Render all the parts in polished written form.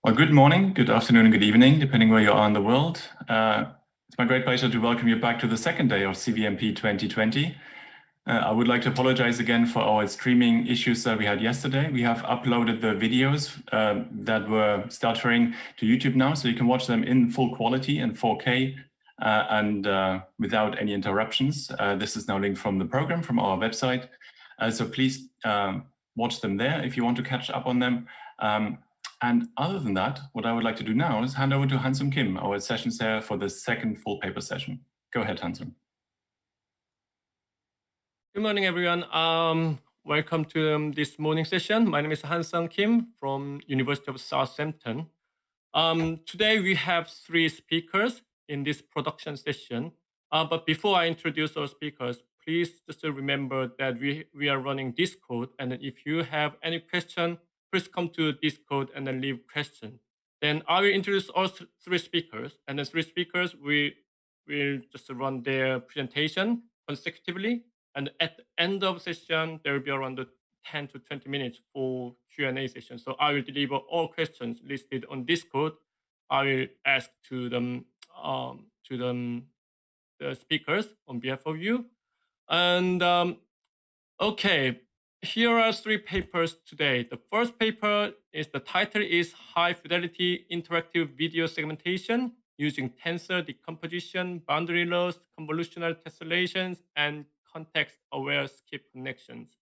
Well, good morning, good afternoon, and good evening, depending where you are in the world. It's my great pleasure to welcome you back to the second day of CVMP 2020. I would like to apologize again for our streaming issues that we had yesterday. We have uploaded the videos that were stuttering to YouTube now, so you can watch them in full quality in 4K and without any interruptions. This is now linked from the program, from our website. So please watch them there if you want to catch up on them. And other than that, what I would like to do now is hand over to Hansung Kim, our session chair for the second full paper session. Go ahead, Hansung. Good morning, everyone. Welcome to this morning session. My name is Hansung Kim from University of Southampton. Today we have 3 speakers in this production session. But before I introduce our speakers, please just remember that we are running Discord, and if you have any question, please come to Discord and then leave question. Then I will introduce all 3 speakers, and the 3 speakers will just run their presentation consecutively. And at the end of the session, there will be around 10 to 20 minutes for Q&A session. So I will deliver all questions listed on Discord. I will ask to the speakers on behalf of you. And okay, here are 3 papers today. The first paper is, the title is High Fidelity Interactive Video Segmentation using Tensor, Decomposition, Boundary Laws, Convolutional Tessellations, and Context-Aware Skip Connections.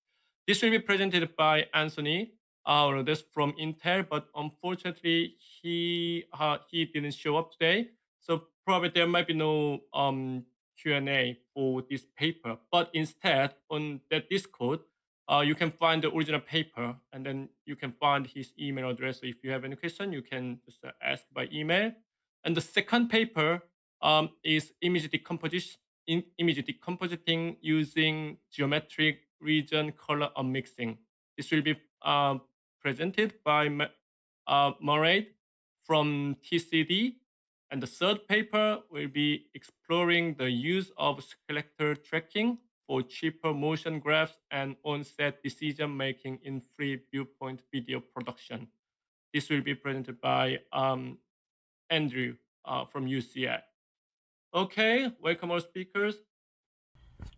This will be presented by Anthony Rhodes from Intel, but unfortunately he didn't show up today. So probably there might be no Q&A for this paper. But instead, on that Discord, you can find the original paper, and then you can find his email address. So if you have any question, you can just ask by email. And the second paper is image decompositing using geometric region color unmixing. This will be presented by MacQuarrie from TCD. And the third paper will be exploring the use of skeletal tracking for cheaper motion graphs and on-set decision-making in free-viewpoint video production. This will be presented by Andrew from UCL. Okay, welcome our speakers.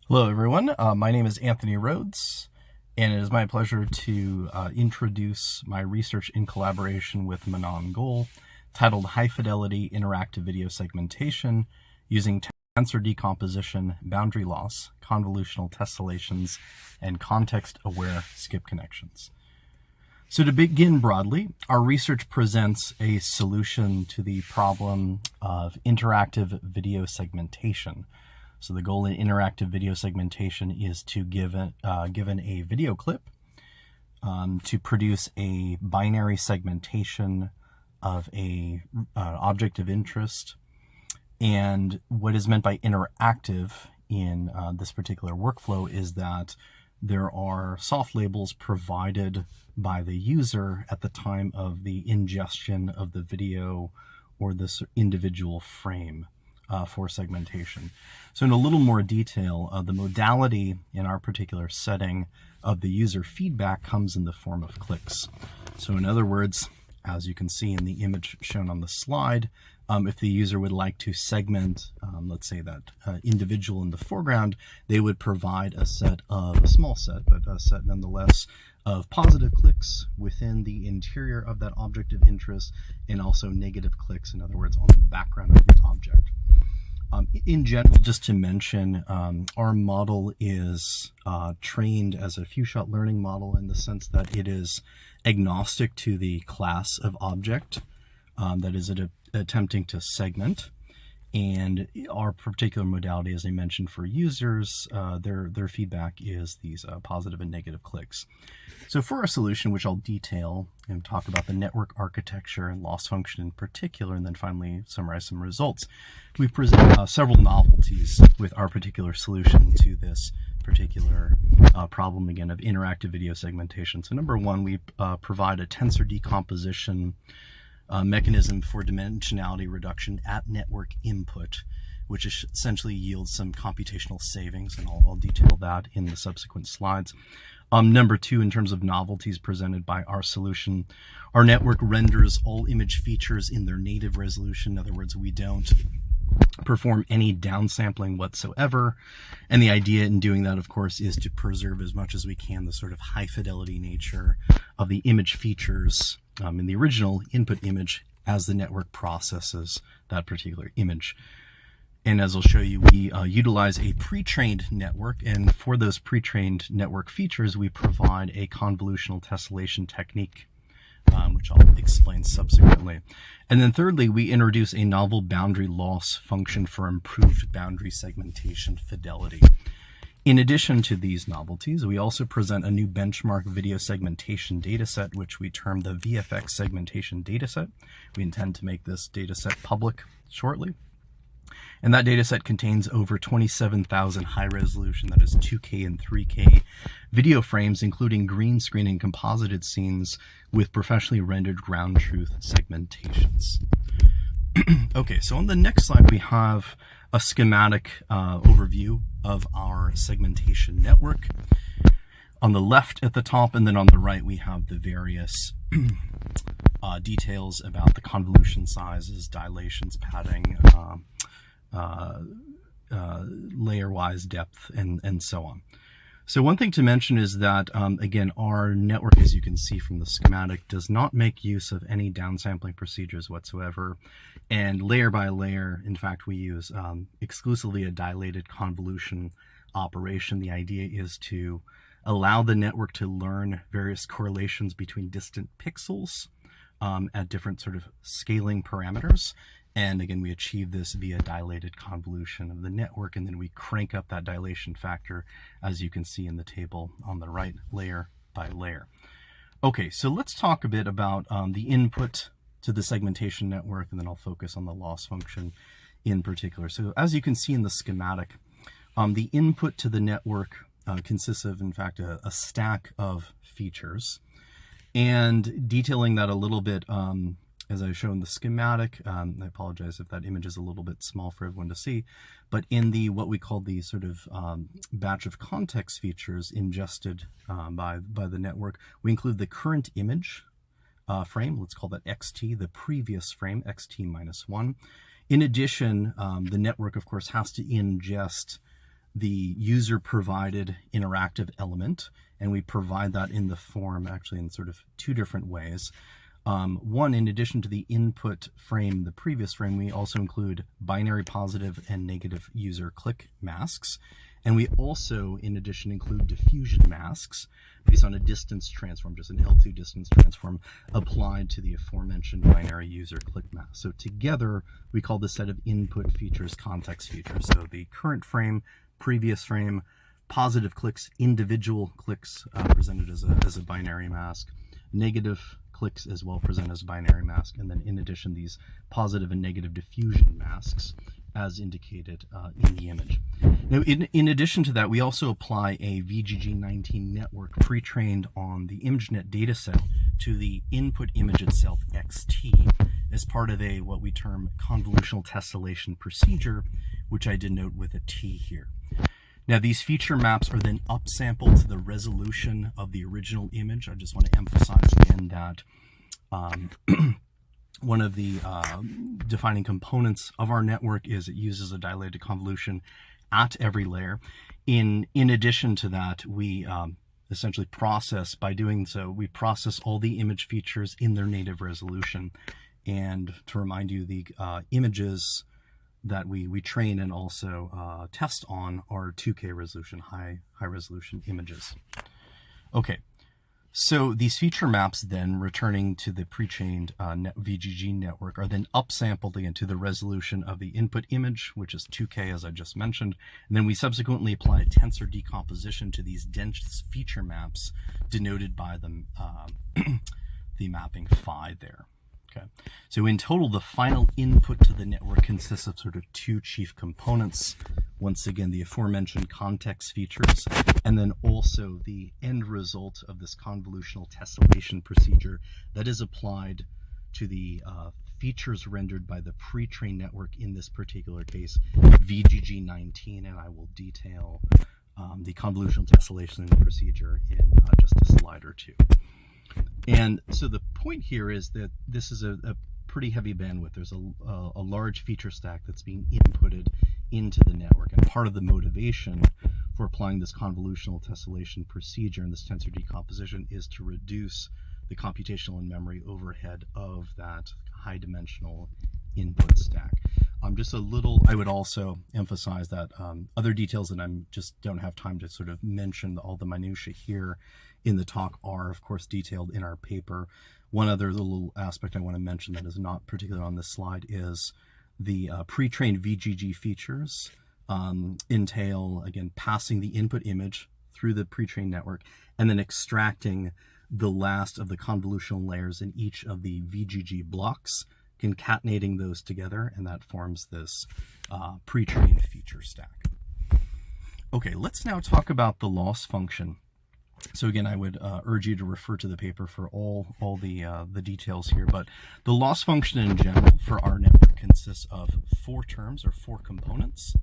Hello, everyone. My name is Anthony Rhodes, and it is my pleasure to introduce my research in collaboration with Manon Goel, titled High Fidelity Interactive Video Segmentation using Tensor Decomposition, Boundary Loss, Convolutional Tessellations, and Context-Aware Skip Connections. So to begin broadly, our research presents a solution to the problem of interactive video segmentation. So the goal in interactive video segmentation is to given a video clip, to produce a binary segmentation of a object of interest. And what is meant by interactive in this particular workflow is that there are soft labels provided by the user at the time of the ingestion of the video or this individual frame for segmentation. So in a little more detail, the modality in our particular setting of the user feedback comes in the form of clicks. So in other words, as you can see in the image shown on the slide, if the user would like to segment, let's say that individual in the foreground, they would provide a small set, but a set nonetheless, of positive clicks within the interior of that object of interest, and also negative clicks, in other words, on the background of the object. In general, just to mention, our model is trained as a few-shot learning model in the sense that it is agnostic to the class of object that is attempting to segment. And our particular modality, as I mentioned, for users, their feedback is these positive and negative clicks. So for our solution, which I'll detail and talk about the network architecture and loss function in particular, and then finally summarize some results, we present several novelties with our particular solution to this particular problem, again, of interactive video segmentation. So number one, we provide a tensor decomposition mechanism for dimensionality reduction at network input, which essentially yields some computational savings, and I'll detail that in the subsequent slides. Number two, in terms of novelties presented by our solution, our network renders all image features in their native resolution. In other words, we don't perform any downsampling whatsoever. And the idea in doing that, of course, is to preserve as much as we can the sort of high fidelity nature of the image features in the original input image as the network processes that particular image. And as I'll show you, we utilize a pre-trained network, and for those pre-trained network features, we provide a convolutional tessellation technique, which I'll explain subsequently. And then thirdly, we introduce a novel boundary loss function for improved boundary segmentation fidelity. In addition to these novelties, we also present a new benchmark video segmentation dataset, which we term the VFX segmentation dataset. We intend to make this dataset public shortly. And that dataset contains over 27,000 high resolution, that is 2K and 3K video frames, including green screen and composited scenes with professionally rendered ground truth segmentations. Okay, so on the next slide, we have a schematic overview of our segmentation network. On the left at the top, and then on the right, we have the various details about the convolution sizes, dilations, padding, layer-wise depth, and so on. So one thing to mention is that, again, our network, as you can see from the schematic, does not make use of any downsampling procedures whatsoever. And layer by layer, in fact, we use exclusively a dilated convolution operation. The idea is to allow the network to learn various correlations between distant pixels at different sort of scaling parameters. And again, we achieve this via dilated convolution of the network, and then we crank up that dilation factor, as you can see in the table on the right, layer by layer. Okay, so let's talk a bit about the input to the segmentation network, and then I'll focus on the loss function in particular. So as you can see in the schematic, the input to the network consists of, in fact, a stack of features. And detailing that a little bit, as I show in the schematic, I apologize if that image is a little bit small for everyone to see, but in the what we call the sort of batch of context features ingested by the network, we include the current image frame, let's call that XT, the previous frame, XT minus 1. In addition, the network, of course, has to ingest the user-provided interactive element, and we provide that in the form, actually in sort of two different ways. One, in addition to the input frame, the previous frame, we also include binary positive and negative user click masks. And we also, in addition, include diffusion masks based on a distance transform, just an L2 distance transform applied to the aforementioned binary user click mask. So together, we call this set of input features context features. So the current frame, previous frame, positive clicks, individual clicks presented as a binary mask, negative clicks as well present as binary mask, and then in addition these positive and negative diffusion masks as indicated in the image. Now in addition to that, we also apply a VGG19 network pre-trained on the ImageNet dataset to the input image itself, XT, as part of a what we term convolutional tessellation procedure, which I denote with a T here. Now, these feature maps are then upsampled to the resolution of the original image. I just want to emphasize again that one of the defining components of our network is it uses a dilated convolution at every layer. In addition to that, we essentially process, by doing so, we process all the image features in their native resolution. And to remind you, the images that we train and also test on are 2K resolution, high resolution images. Okay, so these feature maps then, returning to the pre-trained VGG network, are then upsampled again to the resolution of the input image, which is 2K as I just mentioned, and then we subsequently apply a tensor decomposition to these dense feature maps denoted by the mapping phi there. Okay, so in total, the final input to the network consists of sort of two chief components. Once again, the aforementioned context features, and then also the end result of this convolutional tessellation procedure that is applied to the features rendered by the pre-trained network, in this particular case, VGG19, and I will detail the convolutional tessellation procedure in just a slide or two. And so the point here is that this is a pretty heavy bandwidth. There's a large feature stack that's being inputted into the network, and part of the motivation for applying this convolutional tessellation procedure and this tensor decomposition is to reduce the computational and memory overhead of that high dimensional input stack. Just a little, I would also emphasize that other details that I just don't have time to sort of mention, all the minutiae here in the talk are of course detailed in our paper. One other little aspect I want to mention that is not particularly on this slide is the pre-trained VGG features entail, again, passing the input image through the pre-trained network and then extracting the last of the convolutional layers in each of the VGG blocks, concatenating those together, and that forms this pre-trained feature stack. Okay, let's now talk about the loss function. So again, I would urge you to refer to the paper for all the details here, but the loss function in general for our network consists of 4 terms or 4 components.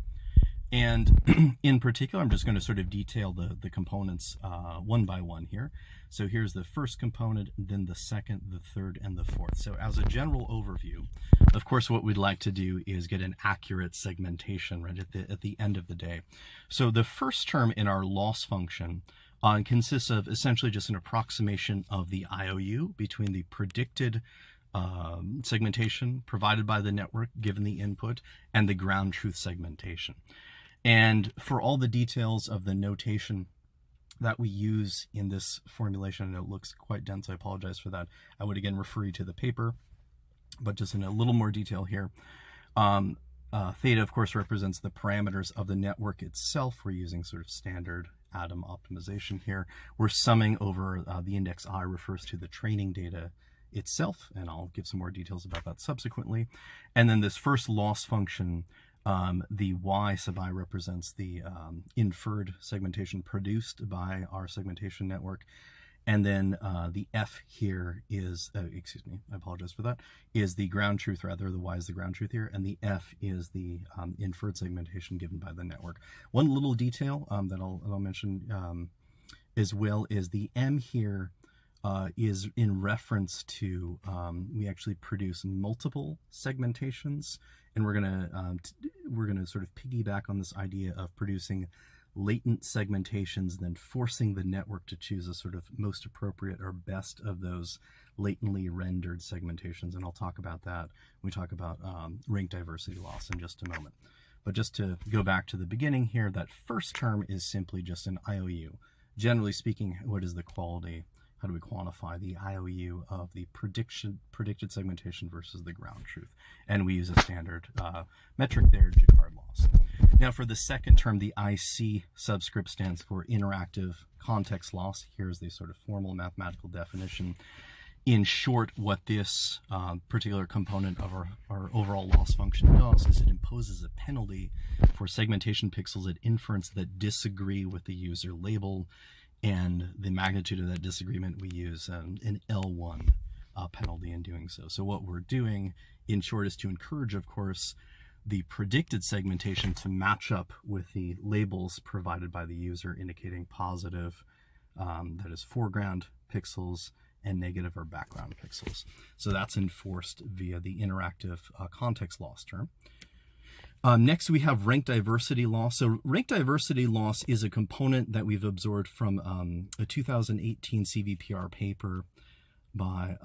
And in particular, I'm just going to sort of detail the components one by one here. So here's the first component, then the second, the third, and the fourth. So as a general overview, of course, what we'd like to do is get an accurate segmentation right at the end of the day. So the first term in our loss function consists of essentially just an approximation of the IOU between the predicted segmentation provided by the network given the input and the ground truth segmentation. And for all the details of the notation that we use in this formulation, and it looks quite dense, I apologize for that, I would again refer you to the paper, but just in a little more detail here. Theta, of course, represents the parameters of the network itself. We're using sort of standard atom optimization here. We're summing over the index I refers to the training data itself, and I'll give some more details about that subsequently. And then this first loss function, the Y sub I represents the inferred segmentation produced by our segmentation network. And then the F here is, excuse me, I apologize for that, is the ground truth, rather, the Y is the ground truth here, and the F is the inferred segmentation given by the network. One little detail that I'll mention as well is the M here is in reference to, we actually produce multiple segmentations, and we're gonna sort of piggyback on this idea of producing latent segmentations, then forcing the network to choose a sort of most appropriate or best of those latently rendered segmentations. And I'll talk about that when we talk about rank diversity loss in just a moment. But just to go back to the beginning here, that first term is simply just an IOU. Generally speaking, what is the quality? How do we quantify the IOU of the predicted segmentation versus the ground truth? And we use a standard metric there, Richardt loss. Now for the second term, the IC subscript stands for interactive context loss. Here's the sort of formal mathematical definition. In short, what this particular component of our overall loss function does is it imposes a penalty for segmentation pixels at inference that disagree with the user label, and the magnitude of that disagreement, we use an L1 penalty in doing so. So what we're doing, in short, is to encourage, of course, the predicted segmentation to match up with the labels provided by the user indicating positive, that is foreground pixels, and negative or background pixels. So that's enforced via the interactive context loss term. Next, we have rank diversity loss. So rank diversity loss is a component that we've absorbed from a 2018 CVPR paper by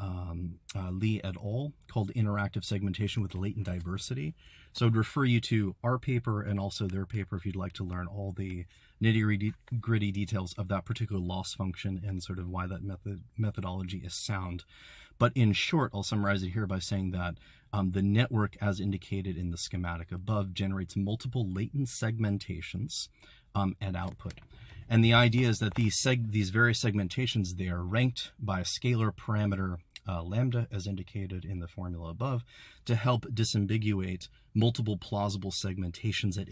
Lee et al. Called Interactive Segmentation with Latent Diversity. So I'd refer you to our paper and also their paper if you'd like to learn all the nitty-gritty details of that particular loss function and sort of why that methodology is sound. But in short, I'll summarize it here by saying that the network, as indicated in the schematic above, generates multiple latent segmentations at output. And the idea is that these various segmentations, they are ranked by a scalar parameter lambda, as indicated in the formula above, to help disambiguate multiple plausible segmentations at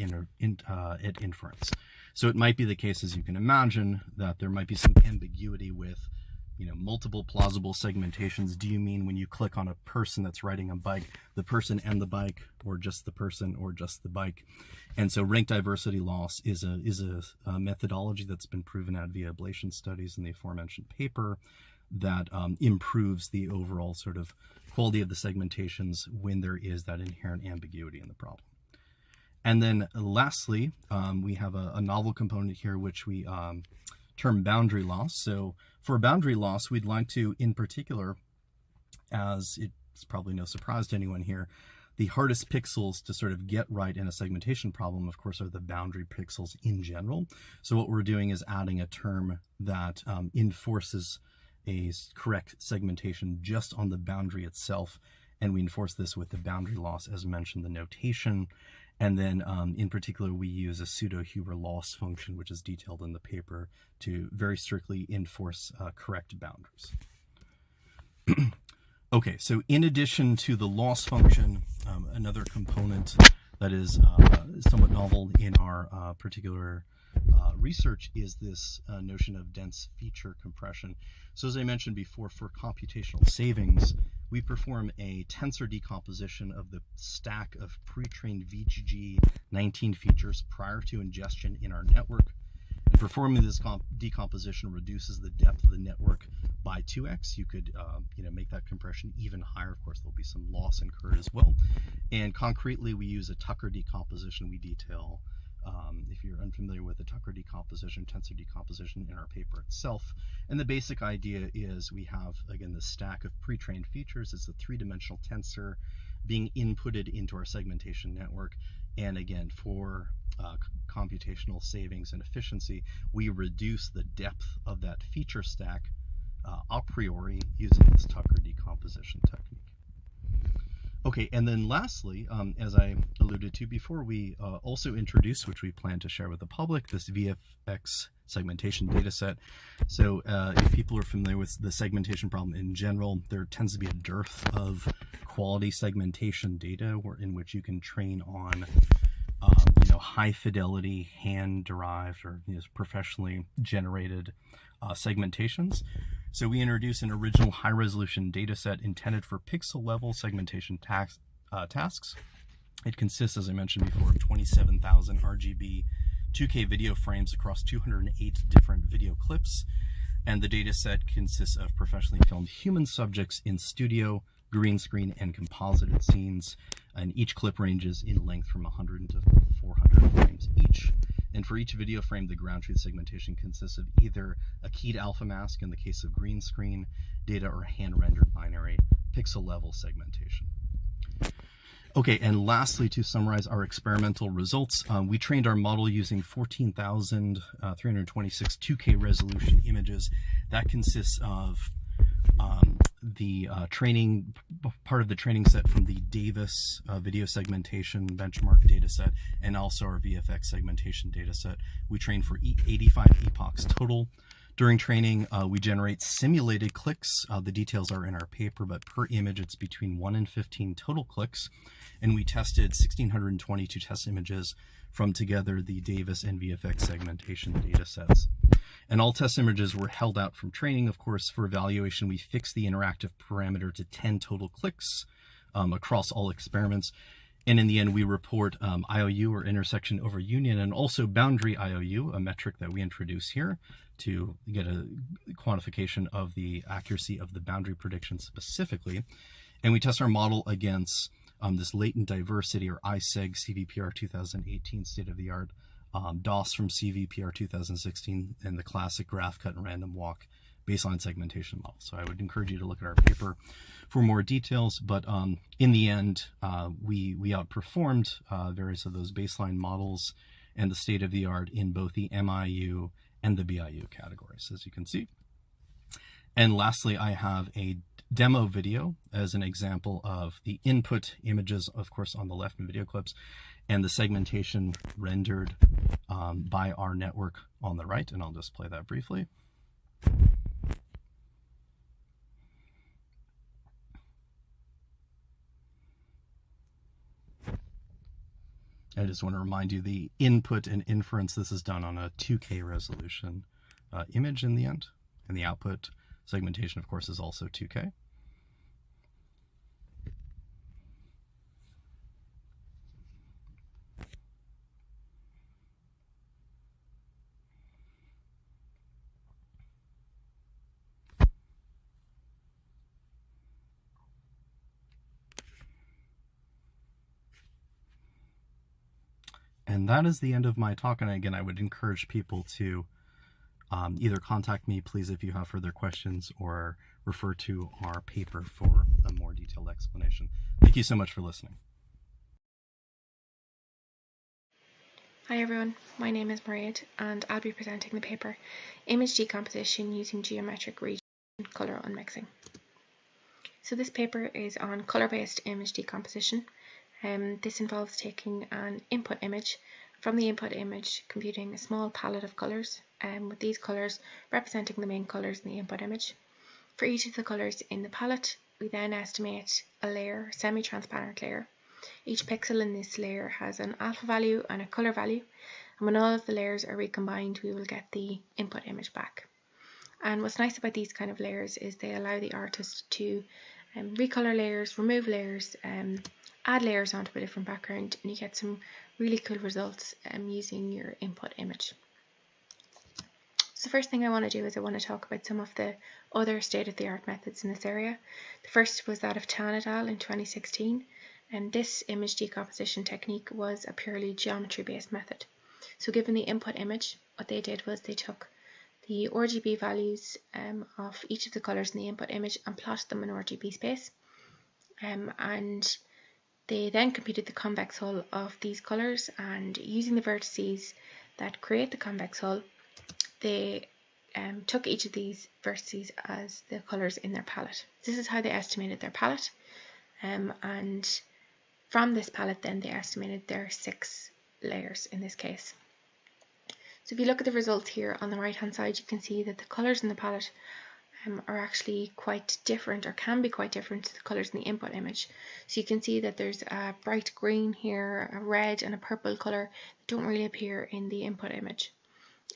inference. So it might be the case, as you can imagine, that there might be some ambiguity with multiple plausible segmentations. Do you mean when you click on a person that's riding a bike, the person and the bike, or just the person or just the bike? And so rank diversity loss is a methodology that's been proven out via ablation studies in the aforementioned paper that improves the overall sort of quality of the segmentations when there is that inherent ambiguity in the problem. And then lastly, we have a novel component here, which we term boundary loss. So for boundary loss, we'd like to, in particular, as it's probably no surprise to anyone here, the hardest pixels to sort of get right in a segmentation problem, of course, are the boundary pixels in general. So what we're doing is adding a term that enforces a correct segmentation just on the boundary itself, and we enforce this with the boundary loss, as mentioned, the notation. And then in particular, we use a pseudo-Huber loss function, which is detailed in the paper, to very strictly enforce correct boundaries. Okay, so in addition to the loss function, another component that is somewhat novel in our particular research is this notion of dense feature compression. So as I mentioned before, for computational savings, we perform a tensor decomposition of the stack of pre-trained VGG19 features prior to ingestion in our network. And performing this decomposition reduces the depth of the network by 2x. You could make that compression even higher. Of course, there'll be some loss incurred as well. And concretely, we use a Tucker decomposition we detail. If you're unfamiliar with the Tucker decomposition, tensor decomposition in our paper itself. And the basic idea is we have, again, the stack of pre-trained features. It's a three-dimensional tensor being inputted into our segmentation network. And again, for computational savings and efficiency, we reduce the depth of that feature stack a priori using this Tucker decomposition technique. Okay, and then lastly, as I alluded to before, we also introduced, which we plan to share with the public, this VFX segmentation data set. So if people are familiar with the segmentation problem in general, there tends to be a dearth of quality segmentation data in which you can train on high fidelity, hand-derived or professionally generated segmentations. So we introduce an original high-resolution data set intended for pixel-level segmentation tasks. It consists, as I mentioned before, of 27,000 RGB 2K video frames across 208 different video clips. And the data set consists of professionally filmed human subjects in studio, green screen, and composited scenes. And each clip ranges in length from 100 to 400 frames each. And for each video frame, the ground truth segmentation consists of either a keyed alpha mask in the case of green screen data or hand-rendered binary pixel-level segmentation. Okay, and lastly, to summarize our experimental results, we trained our model using 14,326 2K resolution images. That consists of the part of the training set from the Davis video segmentation benchmark data set, and also our VFX segmentation data set. We trained for 85 epochs total. During training, we generate simulated clicks. The details are in our paper, but per image, it's between 1 and 15 total clicks. And we tested 1,622 test images from together the Davis and VFX segmentation data sets. And all test images were held out from training. Of course, for evaluation, we fixed the interactive parameter to 10 total clicks across all experiments. And in the end, we report IOU, or intersection over union, and also boundary IOU, a metric that we introduce here to get a quantification of the accuracy of the boundary prediction specifically. And we test our model against this latent diversity, or ISEG CVPR 2018 state-of-the-art, DOS from CVPR 2016, and the classic graph cut and random walk baseline segmentation model. So I would encourage you to look at our paper for more details, but in the end, we outperformed various of those baseline models and the state-of-the-art in both the MIU and the BIU categories, as you can see. And lastly, I have a demo video as an example of the input images, of course, on the left in video clips, and the segmentation rendered by our network on the right. And I'll just play that briefly. I just want to remind you the input and inference, this is done on a 2K resolution image in the end, and the output Segmentation, of course, is also 2K. And that is the end of my talk. And again, I would encourage people to either contact me, please, if you have further questions, or refer to our paper for a more detailed explanation. Thank you so much for listening. Hi everyone, my name is Mairead and I'll be presenting the paper Image Decomposition using Geometric Region Colour Unmixing. So this paper is on colour-based image decomposition. This involves taking an input image, from the input image computing a small palette of colours, with these colours representing the main colours in the input image. For each of the colours in the palette, we then estimate a layer, semi-transparent layer. Each pixel in this layer has an alpha value and a colour value, and when all of the layers are recombined, we will get the input image back. And what's nice about these kind of layers is they allow the artist to recolor layers, remove layers, add layers onto a different background, and you get some really cool results using your input image. So the first thing I want to do is I want to talk about some of the other state-of-the-art methods in this area. The first was that of Tan et al. In 2016, and this image decomposition technique was a purely geometry-based method. So given the input image, what they did was they took the RGB values of each of the colours in the input image and plotted them in RGB space, and they then computed the convex hull of these colours, and using the vertices that create the convex hull, they took each of these vertices as the colours in their palette. This is how they estimated their palette, and from this palette then they estimated their 6 layers in this case. So if you look at the results here on the right hand side, you can see that the colours in the palette are actually quite different, or can be quite different to the colours in the input image. So you can see that there's a bright green here, a red and a purple colour that don't really appear in the input image.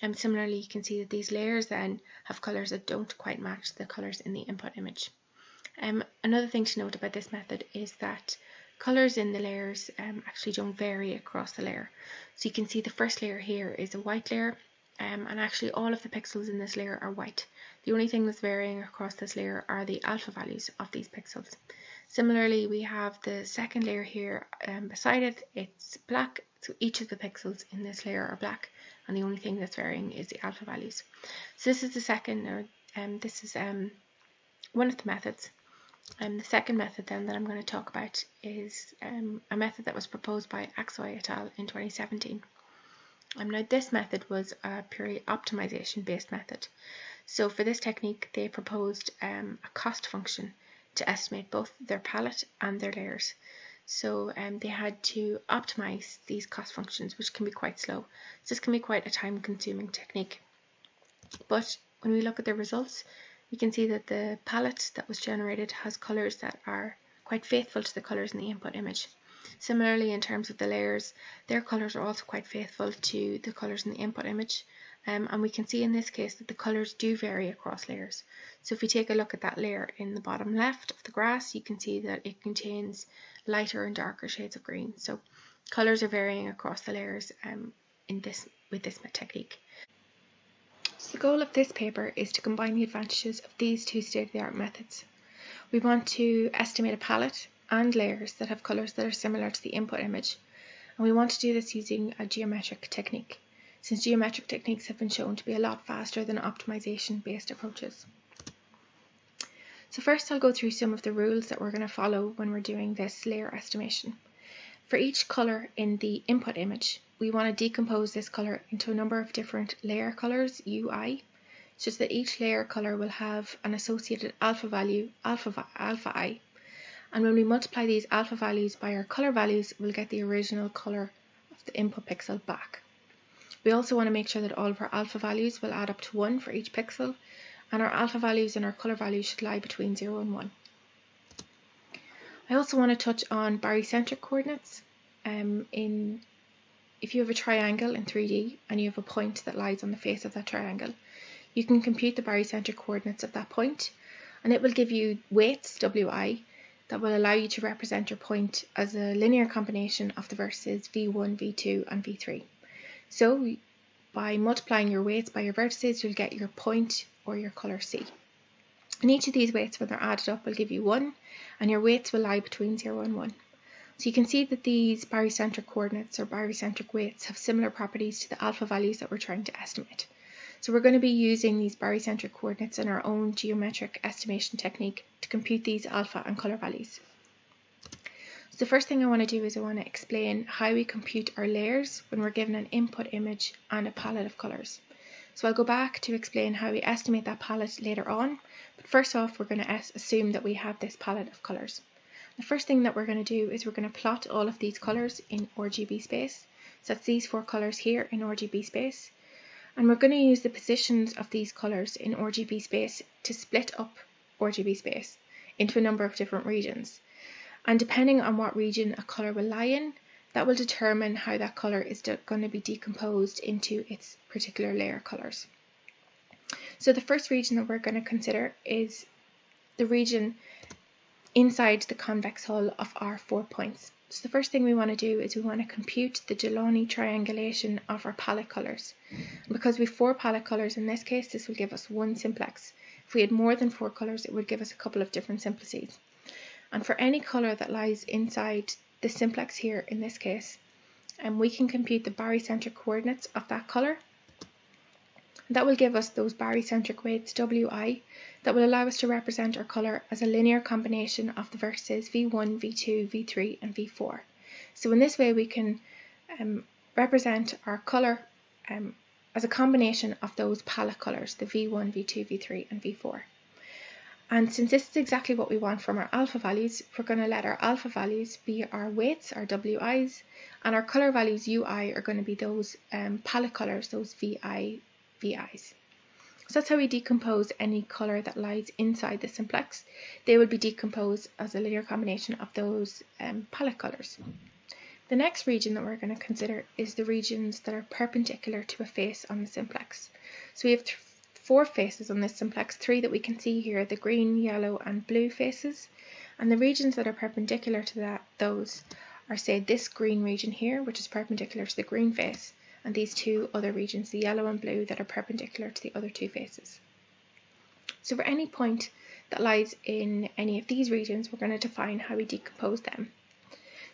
And similarly, you can see that these layers then have colours that don't quite match the colours in the input image. Another thing to note about this method is that colours in the layers actually don't vary across the layer. So you can see the first layer here is a white layer, and actually all of the pixels in this layer are white. The only thing that's varying across this layer are the alpha values of these pixels. Similarly, we have the second layer here beside it, it's black, so each of the pixels in this layer are black, and the only thing that's varying is the alpha values. So this is the second, this is one of the methods. The second method then that I'm going to talk about is a method that was proposed by Hansung et al. In 2017. Now this method was a purely optimization based method. So for this technique they proposed a cost function to estimate both their palette and their layers. So they had to optimize these cost functions, which can be quite slow. So this can be quite a time consuming technique. But when we look at the results, we can see that the palette that was generated has colours that are quite faithful to the colours in the input image. Similarly, in terms of the layers, their colours are also quite faithful to the colours in the input image. And we can see in this case that the colours do vary across layers. So if we take a look at that layer in the bottom left of the grass, you can see that it contains lighter and darker shades of green. So colours are varying across the layers with this technique. So the goal of this paper is to combine the advantages of these two state-of-the-art methods. We want to estimate a palette and layers that have colours that are similar to the input image, and we want to do this using a geometric technique, since geometric techniques have been shown to be a lot faster than optimization-based approaches. So first I'll go through some of the rules that we're going to follow when we're doing this layer estimation. For each colour in the input image, we want to decompose this colour into a number of different layer colours, UI, such that each layer colour will have an associated alpha value, alpha I, and when we multiply these alpha values by our colour values, we'll get the original colour of the input pixel back. We also want to make sure that all of our alpha values will add up to 1 for each pixel, and our alpha values and our colour values should lie between 0 and 1. I also want to touch on barycentric coordinates. If you have a triangle in 3D and you have a point that lies on the face of that triangle, you can compute the barycentric coordinates of that point, and it will give you weights, Wi, that will allow you to represent your point as a linear combination of the vertices v1, v2 and v3. So by multiplying your weights by your vertices, you'll get your point or your colour C. And each of these weights, when they're added up, will give you 1, and your weights will lie between 0 and 1. So you can see that these barycentric coordinates or barycentric weights have similar properties to the alpha values that we're trying to estimate. So we're going to be using these barycentric coordinates in our own geometric estimation technique to compute these alpha and colour values. So the first thing I want to do is I want to explain how we compute our layers when we're given an input image and a palette of colours. So I'll go back to explain how we estimate that palette later on, but first off we're going to assume that we have this palette of colours. The first thing that we're going to do is we're going to plot all of these colours in RGB space. So that's these 4 colours here in RGB space. And we're going to use the positions of these colours in RGB space to split up RGB space into a number of different regions. And depending on what region a colour will lie in, that will determine how that colour is going to be decomposed into its particular layer colours. So the first region that we're going to consider is the region inside the convex hull of our 4 points. So the first thing we want to do is we want to compute the Delaunay triangulation of our palette colours. Because we have 4 palette colours in this case, this will give us 1 simplex. If we had more than 4 colours, it would give us a couple of different simplices. And for any colour that lies inside the simplex here in this case, we can compute the barycentric coordinates of that colour. That will give us those barycentric weights Wi that will allow us to represent our colour as a linear combination of the vertices v1, v2, v3 and v4. So in this way we can represent our colour as a combination of those palette colours, the v1, v2, v3 and v4. And since this is exactly what we want from our alpha values, we're going to let our alpha values be our weights, our Wi's, and our colour values Ui are going to be those palette colours, those VI, VI's. So that's how we decompose any colour that lies inside the simplex. They will be decomposed as a linear combination of those palette colours. The next region that we're going to consider is the regions that are perpendicular to a face on the simplex. So we have 4 faces on this simplex, 3 that we can see here, the green, yellow and blue faces. And the regions that are perpendicular to those are, say, this green region here, which is perpendicular to the green face, and these 2 other regions, the yellow and blue, that are perpendicular to the other 2 faces. So for any point that lies in any of these regions, we're going to define how we decompose them.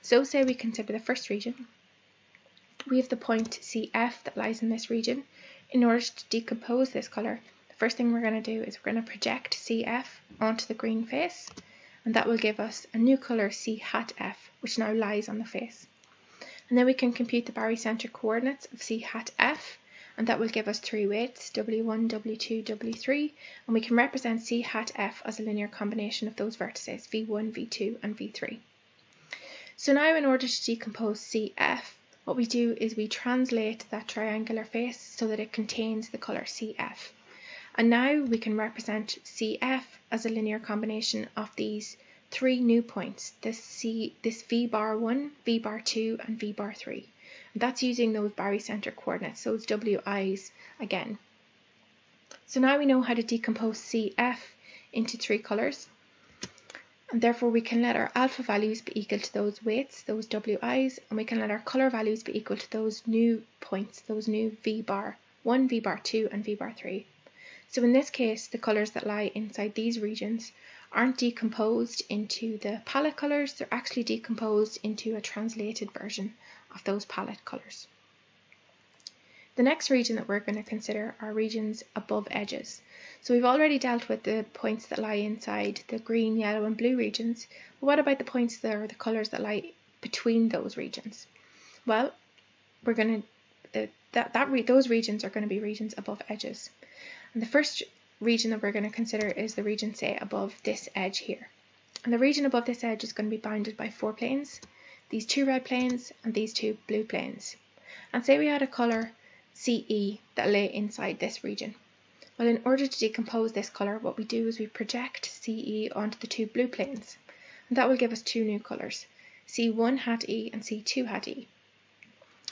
So say we consider the first region. We have the point CF that lies in this region. In order to decompose this colour, the first thing we're going to do is we're going to project CF onto the green face, and that will give us a new colour C hat F, which now lies on the face. And then we can compute the barycentric coordinates of C hat F, and that will give us 3 weights, W1, W2, W3, and we can represent C hat F as a linear combination of those vertices, V1, V2 and V3. So now in order to decompose CF, what we do is we translate that triangular face so that it contains the colour CF. And now we can represent CF as a linear combination of these 3 new points, this V bar 1, V bar 2 and V bar 3. And that's using those barycentric coordinates, those Wi's again. So now we know how to decompose CF into 3 colours. And therefore we can let our alpha values be equal to those weights, those Wi's, and we can let our colour values be equal to those new points, those new V bar 1, V bar 2 and V bar 3. So in this case, the colours that lie inside these regions aren't decomposed into the palette colours, they're actually decomposed into a translated version of those palette colours. The next region that we're going to consider are regions above edges. So we've already dealt with the points that lie inside the green, yellow and blue regions, but what about the points that are the colours that lie between those regions? Well, we're going to, those regions are going to be regions above edges. And the first region that we're going to consider is the region, say, above this edge here. And the region above this edge is going to be bounded by 4 planes, these 2 red planes and these 2 blue planes. And say we had a colour CE that lay inside this region. Well, in order to decompose this colour, what we do is we project CE onto the 2 blue planes. And that will give us 2 new colours, C1 hat E and C2 hat E.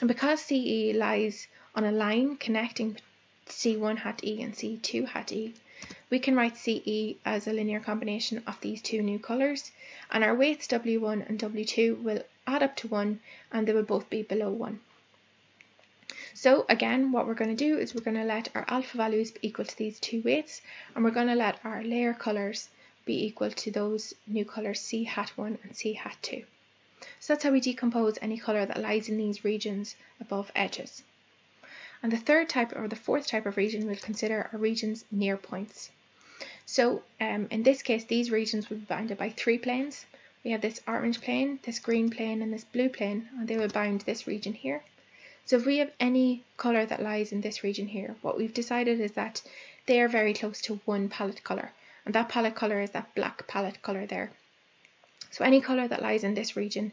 And because CE lies on a line connecting C1 hat E and C2 hat E, we can write CE as a linear combination of these two new colours, and our weights W1 and W2 will add up to 1 and they will both be below 1. So again, what we're going to do is we're going to let our alpha values be equal to these two weights, and we're going to let our layer colours be equal to those new colours C hat 1 and C hat 2. So that's how we decompose any colour that lies in these regions above edges. And the third type, or the fourth type of region we'll consider, are regions near points. So in this case, these regions will be bounded by three planes. We have this orange plane, this green plane, and this blue plane, and they will bound this region here. So if we have any colour that lies in this region here, what we've decided is that they are very close to one palette colour, and that palette colour is that black palette colour there. So any colour that lies in this region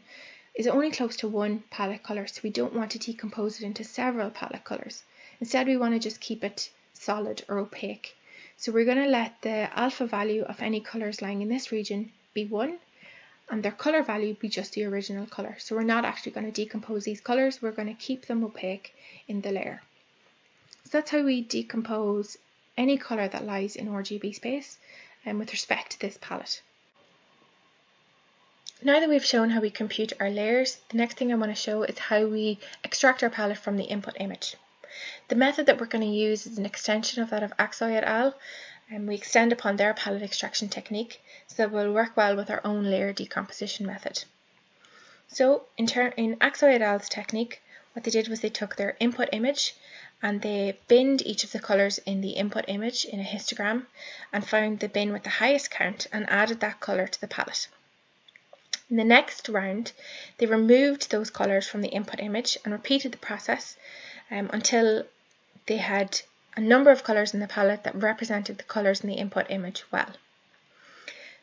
is only close to one palette colour, so we don't want to decompose it into several palette colours. Instead, we want to just keep it solid or opaque. So we're going to let the alpha value of any colours lying in this region be 1, and their colour value be just the original colour. So we're not actually going to decompose these colours, we're going to keep them opaque in the layer. So that's how we decompose any colour that lies in RGB space with respect to this palette. Now that we've shown how we compute our layers, the next thing I want to show is how we extract our palette from the input image. The method that we're going to use is an extension of that of Aksoi et al. And we extend upon their palette extraction technique, so that will work well with our own layer decomposition method. So in Aksoi et al.'s technique, what they did was they took their input image and they binned each of the colours in the input image in a histogram and found the bin with the highest count and added that colour to the palette. In the next round, they removed those colours from the input image and repeated the process until they had a number of colours in the palette that represented the colours in the input image well.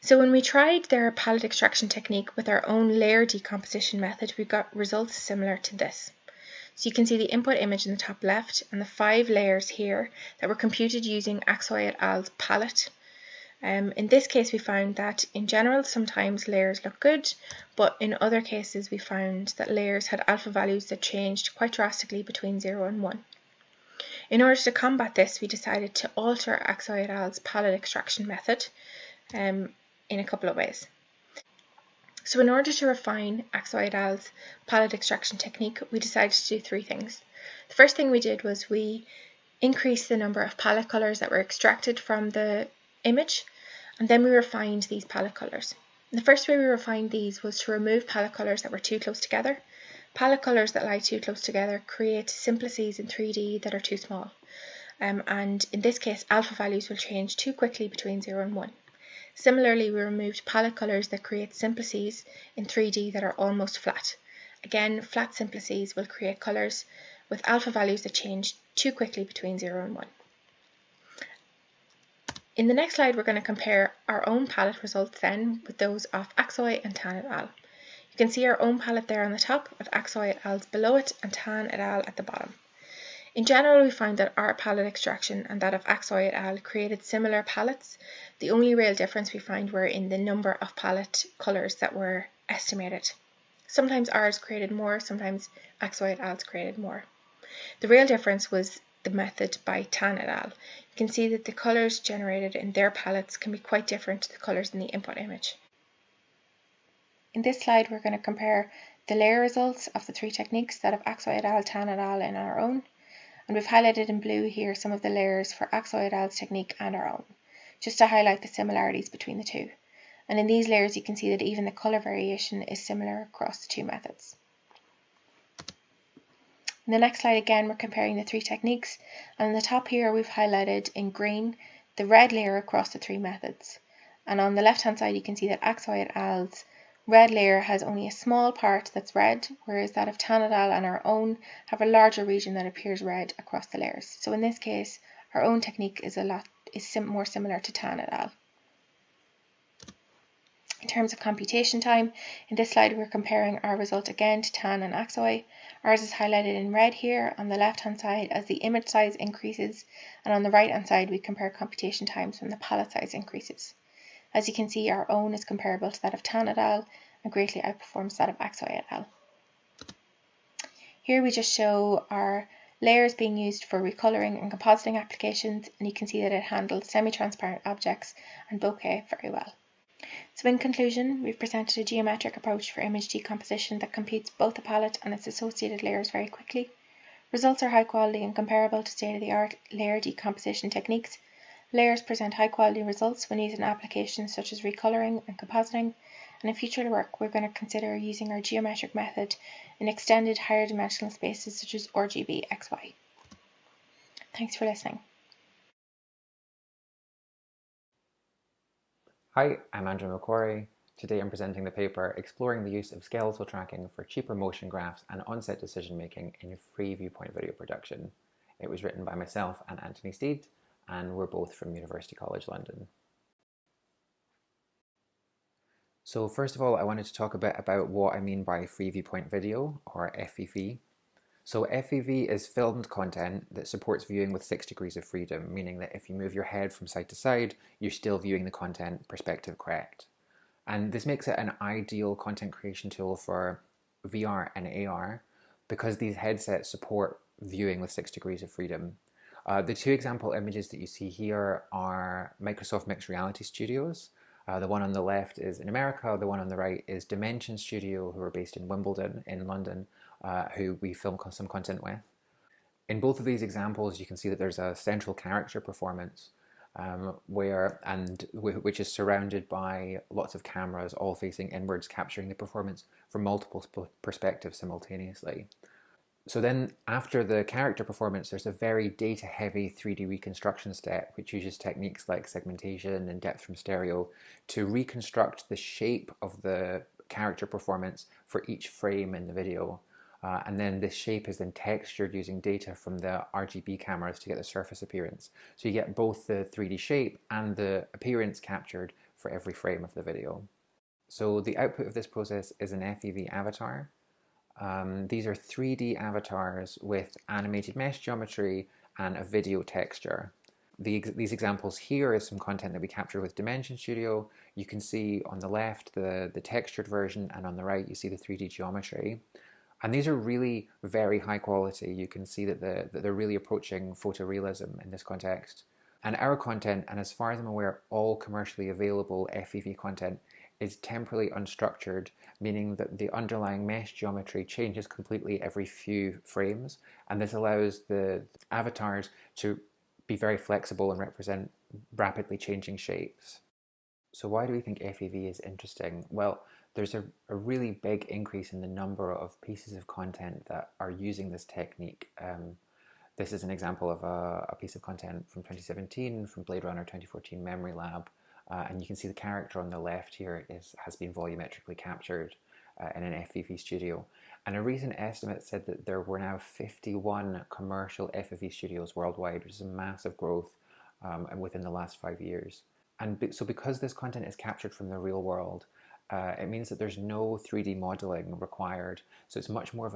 So when we tried their palette extraction technique with our own layer decomposition method, we got results similar to this. So you can see the input image in the top left and the 5 layers here that were computed using Aksoi et al.'s palette. In this case, we found that in general, sometimes layers look good, but in other cases, we found that layers had alpha values that changed quite drastically between 0 and 1. In order to combat this, we decided to alter Aksoi et al.'s palette extraction method in a couple of ways. So in order to refine Aksoi et al.'s palette extraction technique, we decided to do 3 things. The first thing we did was we increased the number of palette colours that were extracted from the image, and then we refined these palette colours. The first way we refined these was to remove palette colours that were too close together. Palette colours that lie too close together create simplices in 3D that are too small, and in this case alpha values will change too quickly between 0 and 1. Similarly, we removed palette colours that create simplices in 3D that are almost flat. Again, flat simplices will create colours with alpha values that change too quickly between 0 and 1. In the next slide, we're going to compare our own palette results then with those of Aksoi and Tan et al. You can see our own palette there on the top, with Aksoi et al. Below it and Tan et al. At the bottom. In general, we found that our palette extraction and that of Aksoi et al. Created similar palettes. The only real difference we found were in the number of palette colours that were estimated. Sometimes ours created more, sometimes Aksoi et al.'s created more. The real difference was the method by Tan et al. You can see that the colours generated in their palettes can be quite different to the colours in the input image. In this slide, we're going to compare the layer results of the 3 techniques, that of Aksoi et al., Tan et al. And our own. And we've highlighted in blue here some of the layers for Aksoi et al.'s technique and our own, just to highlight the similarities between the two. And in these layers, you can see that even the colour variation is similar across the 2 methods. In the next slide, again, we're comparing the 3 techniques, and on the top here we've highlighted in green the red layer across the 3 methods. And on the left hand side you can see that Aksoi et al.'s red layer has only a small part that's red, whereas that of Tan et al. And our own have a larger region that appears red across the layers. So in this case, our own technique is more similar to Tan et al. In terms of computation time, in this slide we're comparing our result again to Tan and Aksoi. Ours is highlighted in red here on the left hand side as the image size increases, and on the right hand side we compare computation times when the palette size increases. As you can see, our own is comparable to that of Tan et al. And greatly outperforms that of Aksoi et al. Here we just show our Layer is being used for recoloring and compositing applications, and you can see that it handles semi-transparent objects and bokeh very well. So in conclusion, we've presented a geometric approach for image decomposition that computes both the palette and its associated layers very quickly. Results are high quality and comparable to state-of-the-art layer decomposition techniques. Layers present high quality results when used in applications such as recoloring and compositing, and in future work we're going to consider using our geometric method in extended higher dimensional spaces such as RGB XY. Thanks for listening. Hi, I'm Andrew MacQuarrie. Today I'm presenting the paper Exploring the Use of Skeletal Tracking for Cheaper Motion Graphs and On-Set Decision Making in Free-Viewpoint Video Production. It was written by myself and Anthony Steed, and we're both from University College London. So first of all, I wanted to talk a bit about what I mean by Free-Viewpoint Video, or FVV. So FVV is filmed content that supports viewing with 6 degrees of freedom, meaning that if you move your head from side to side, you're still viewing the content perspective correct. And this makes it an ideal content creation tool for VR and AR because these headsets support viewing with 6 degrees of freedom. The two example images that you see here are Microsoft Mixed Reality Studios. The one on the left is in America, the one on the right is Dimension Studio, who are based in Wimbledon in London, who we film some content with. In both of these examples, you can see that there's a central character performance which is surrounded by lots of cameras all facing inwards, capturing the performance from multiple perspectives simultaneously. So then after the character performance, there's a very data-heavy 3D reconstruction step, which uses techniques like segmentation and depth from stereo to reconstruct the shape of the character performance for each frame in the video. And then this shape is then textured using data from the RGB cameras to get the surface appearance. So you get both the 3D shape and the appearance captured for every frame of the video. So the output of this process is an FEV avatar. These are 3D avatars with animated mesh geometry and a video texture. These examples here is some content that we captured with Dimension Studio. You can see on the left the textured version, and on the right you see the 3D geometry. And these are really very high quality. You can see that they're really approaching photorealism in this context. And our content, and as far as I'm aware, all commercially available FEV content, is temporally unstructured, meaning that the underlying mesh geometry changes completely every few frames. And this allows the avatars to be very flexible and represent rapidly changing shapes. So why do we think FEV is interesting? Well, there's a really big increase in the number of pieces of content that are using this technique. This is an example of a piece of content from 2017 from Blade Runner 2014 Memory Lab. And you can see the character on the left here has been volumetrically captured in an FEV studio. And a recent estimate said that there were now 51 commercial FEV studios worldwide, which is a massive growth within the last 5 years. And so because this content is captured from the real world, it means that there's no 3D modeling required. So it's much more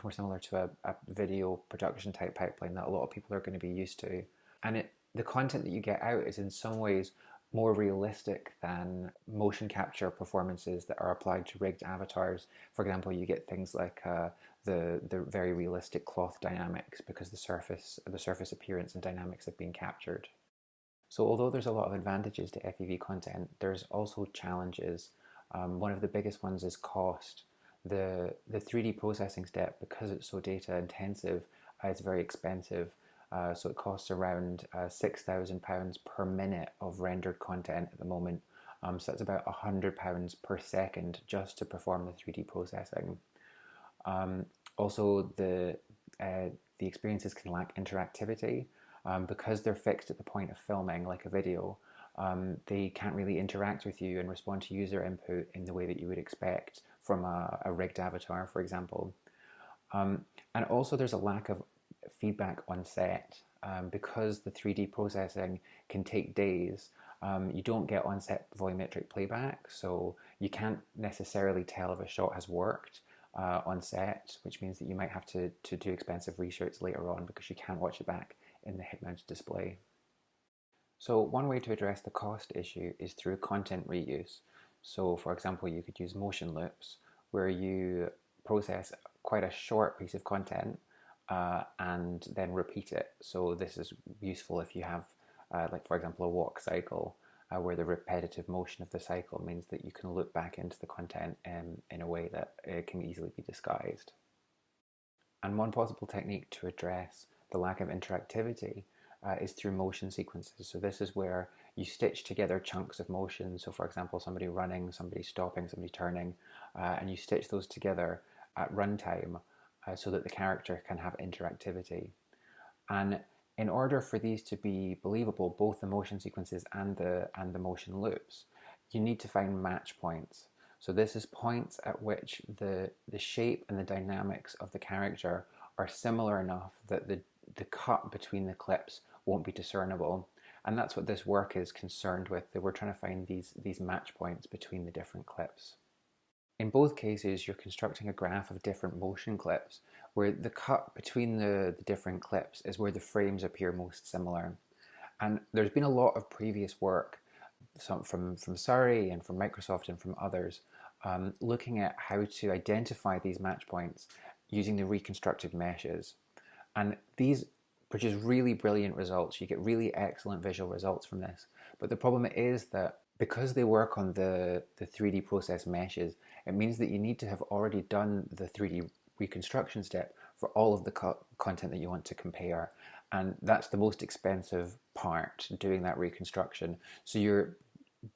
similar to a video production type pipeline that a lot of people are going to be used to. And the content that you get out is in some ways more realistic than motion capture performances that are applied to rigged avatars. For example, you get things like the very realistic cloth dynamics because the surface appearance and dynamics have been captured. So although there's a lot of advantages to FEV content, there's also challenges. One of the biggest ones is cost. The 3D processing step, because it's so data intensive, it's very expensive. So it costs around £6,000 per minute of rendered content at the moment. So that's about £100 per second just to perform the 3D processing. Also, the experiences can lack interactivity. Because they're fixed at the point of filming, like a video, they can't really interact with you and respond to user input in the way that you would expect from a rigged avatar, for example. And also there's a lack of feedback on set. Because the 3D processing can take days, you don't get on-set volumetric playback, so you can't necessarily tell if a shot has worked on set, which means that you might have to do expensive reshoots later on because you can't watch it back in the head-mounted display. So one way to address the cost issue is through content reuse. So for example, you could use motion loops where you process quite a short piece of content and then repeat it. So this is useful if you have, like for example, a walk cycle, where the repetitive motion of the cycle means that you can look back into the content in a way that it can easily be disguised. And one possible technique to address the lack of interactivity is through motion sequences. So this is where you stitch together chunks of motion. So for example, somebody running, somebody stopping, somebody turning, and you stitch those together at runtime so that the character can have interactivity. And in order for these to be believable, both the motion sequences and the motion loops, you need to find match points. So this is points at which the shape and the dynamics of the character are similar enough that the cut between the clips won't be discernible. And that's what this work is concerned with, that we're trying to find these match points between the different clips. In both cases, you're constructing a graph of different motion clips, where the cut between the different clips is where the frames appear most similar. And there's been a lot of previous work, some from Surrey and from Microsoft and from others, looking at how to identify these match points using the reconstructed meshes. And these produce really brilliant results. You get really excellent visual results from this. But the problem is that because they work on the 3D process meshes, it means that you need to have already done the 3D reconstruction step for all of the content that you want to compare. And that's the most expensive part, doing that reconstruction. So you're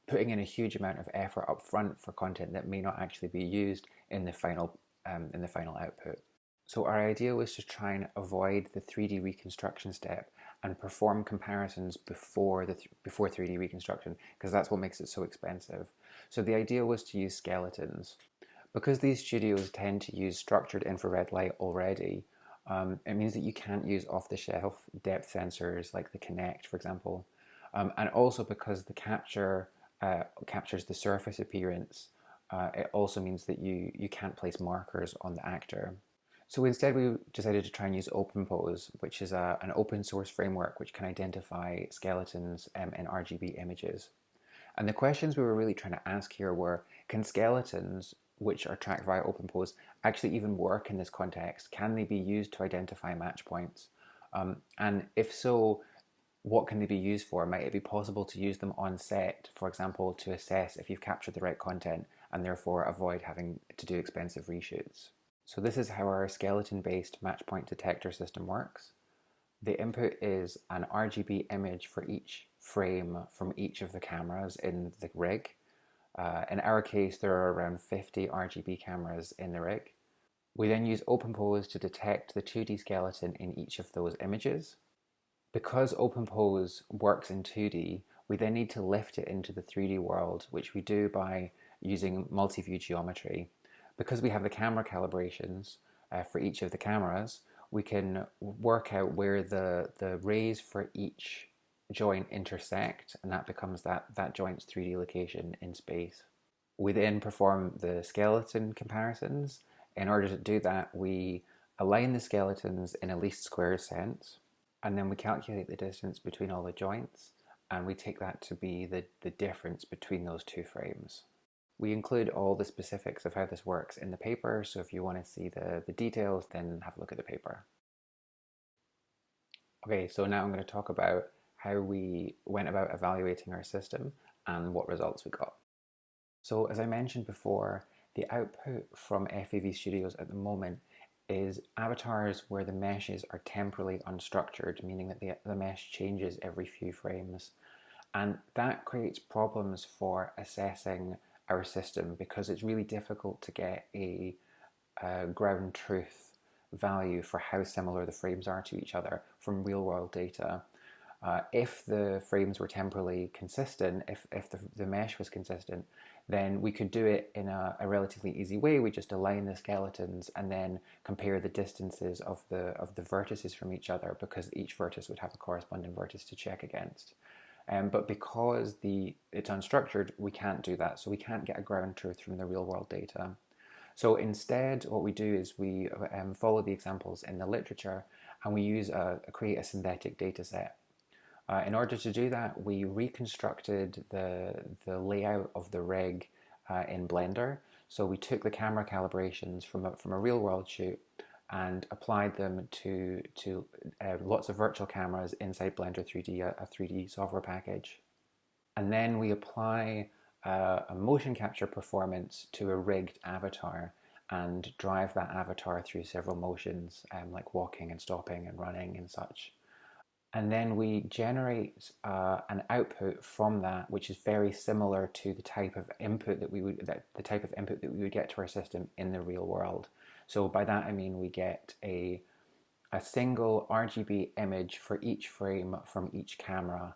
putting in a huge amount of effort up front for content that may not actually be used in the final output. So our idea was to try and avoid the 3D reconstruction step and perform comparisons before 3D reconstruction, because that's what makes it so expensive. So the idea was to use skeletons. Because these studios tend to use structured infrared light already, it means that you can't use off-the-shelf depth sensors like the Kinect, for example. And also because the capture captures the surface appearance, it also means that you can't place markers on the actor. So instead we decided to try and use OpenPose, which is an open source framework which can identify skeletons in RGB images. And the questions we were really trying to ask here were, can skeletons, which are tracked via OpenPose, actually even work in this context? Can they be used to identify match points? And if so, what can they be used for? Might it be possible to use them on set, for example, to assess if you've captured the right content and therefore avoid having to do expensive reshoots? So this is how our skeleton-based match point detector system works. The input is an RGB image for each frame from each of the cameras in the rig. In our case, there are around 50 RGB cameras in the rig. We then use OpenPose to detect the 2D skeleton in each of those images. Because OpenPose works in 2D, we then need to lift it into the 3D world, which we do by using multi-view geometry. Because we have the camera calibrations for each of the cameras, we can work out where the rays for each joint intersect, and that becomes that joint's 3D location in space. We then perform the skeleton comparisons. In order to do that, we align the skeletons in a least squares sense, and then we calculate the distance between all the joints, and we take that to be the difference between those two frames. We include all the specifics of how this works in the paper, so if you want to see the details, then have a look at the paper. Okay, so now I'm going to talk about how we went about evaluating our system and what results we got. So as I mentioned before, the output from FAV Studios at the moment is avatars where the meshes are temporally unstructured, meaning that the mesh changes every few frames. And that creates problems for assessing our system because it's really difficult to get a ground truth value for how similar the frames are to each other from real world data. If the frames were temporally consistent, if the mesh was consistent, then we could do it in a relatively easy way. We just align the skeletons and then compare the distances of the vertices from each other, because each vertex would have a corresponding vertex to check against. But because it's unstructured, we can't do that. So we can't get a ground truth from the real world data. So instead, what we do is we follow the examples in the literature, and we create a synthetic data set. In order to do that, we reconstructed the layout of the rig in Blender. So we took the camera calibrations from a real world shoot, and applied them to lots of virtual cameras inside Blender 3D, a 3D software package. And then we apply a motion capture performance to a rigged avatar and drive that avatar through several motions, like walking and stopping and running and such. And then we generate an output from that, which is very similar to the type of input that we would get to our system in the real world. So by that I mean we get a single RGB image for each frame from each camera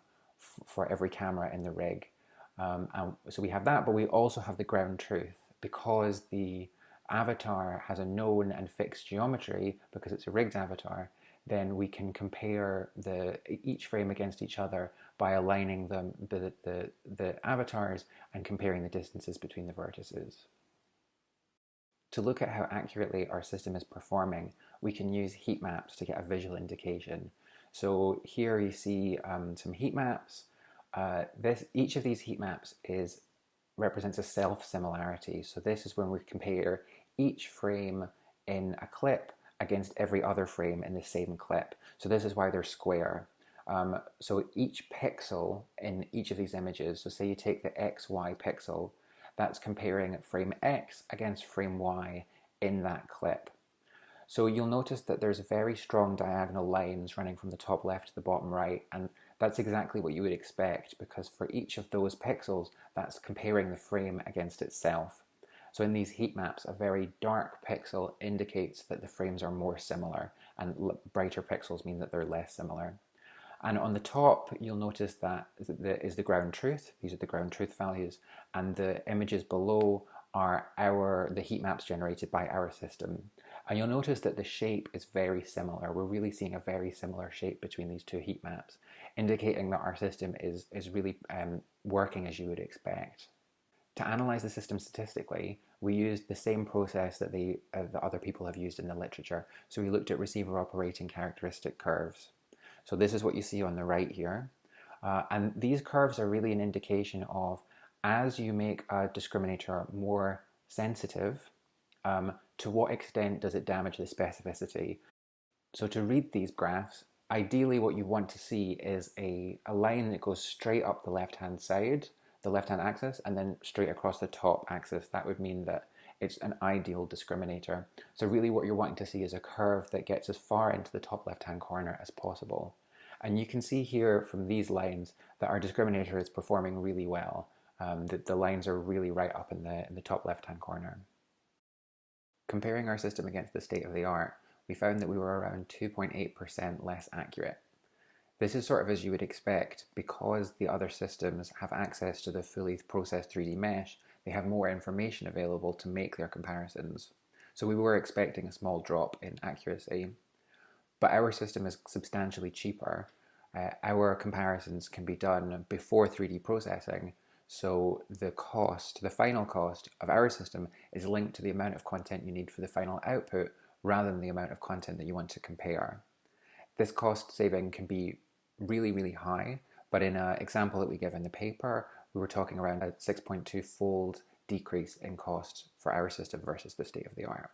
for every camera in the rig. And so we have that, but we also have the ground truth, because the avatar has a known and fixed geometry because it's a rigged avatar. Then we can compare each frame against each other by aligning the avatars and comparing the distances between the vertices. To look at how accurately our system is performing, we can use heat maps to get a visual indication. So here you see some heat maps. Each of these heat maps represents a self-similarity. So this is when we compare each frame in a clip against every other frame in the same clip. So this is why they're square. So each pixel in each of these images, so say you take the XY pixel, that's comparing frame X against frame Y in that clip. So you'll notice that there's very strong diagonal lines running from the top left to the bottom right, and that's exactly what you would expect, because for each of those pixels, that's comparing the frame against itself. So in these heat maps, a very dark pixel indicates that the frames are more similar, and brighter pixels mean that they're less similar. And on the top, you'll notice that is the ground truth. These are the ground truth values, and the images below are the heat maps generated by our system. And you'll notice that the shape is very similar. We're really seeing a very similar shape between these two heat maps, indicating that our system is really working as you would expect. To analyze the system statistically, we used the same process that the other people have used in the literature. So we looked at receiver operating characteristic curves. So this is what you see on the right here. And these curves are really an indication of, as you make a discriminator more sensitive, to what extent does it damage the specificity? So to read these graphs, ideally what you want to see is a line that goes straight up the left-hand side, the left-hand axis, and then straight across the top axis. That would mean that it's an ideal discriminator. So really what you're wanting to see is a curve that gets as far into the top left-hand corner as possible. And you can see here from these lines that our discriminator is performing really well. The lines are really right up in the top left-hand corner. Comparing our system against the state of the art, we found that we were around 2.8% less accurate. This is sort of as you would expect, because the other systems have access to the fully processed 3D mesh. They have more information available to make their comparisons. So we were expecting a small drop in accuracy. But our system is substantially cheaper. Our comparisons can be done before 3D processing, so the final cost of our system is linked to the amount of content you need for the final output rather than the amount of content that you want to compare. This cost saving can be really, really high, but in an example that we give in the paper, we were talking around a 6.2-fold decrease in cost for our system versus the state of the art.